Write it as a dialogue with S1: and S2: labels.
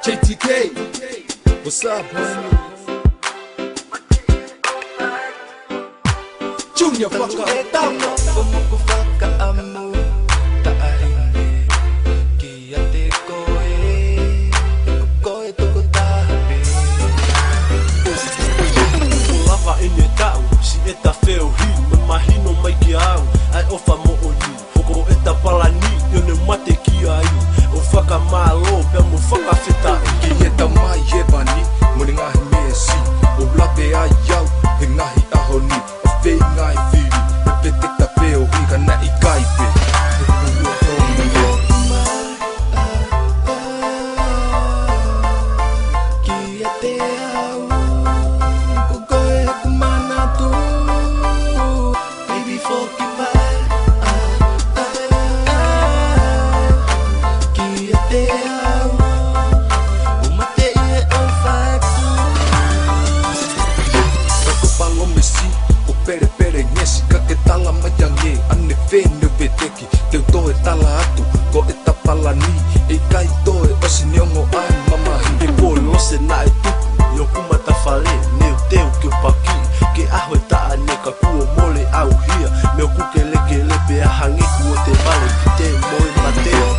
S1: JTK, what's up, man? Junior, fuck up.
S2: Eta feo hi, me mahino mai ki au, ai ofa mo o ni. Hoko eta palani, yone mate ki ai. O whaka malo, pia mo whaka whita.
S3: Ki eta mai he wani, mo ni ngahi mea si. O lape ai au, he ngahi aho ni. O whei ngai whiri, me pete ta feo hi, ka na i kai pe. Ki ate au, ko koe ku mana tu. Pere ngesi ka ke tala mayange ane whene veteki teu toe tala atu ko e tapalani e kai toe osi niongo ai mamahi
S2: E polo se na e tuku, yo kumata whale, neo teo ke paki. Ke aho e taa ne ka kuo mole au hia, meo kuke leke lepe a hangiku o te vale, ki te moe mateo.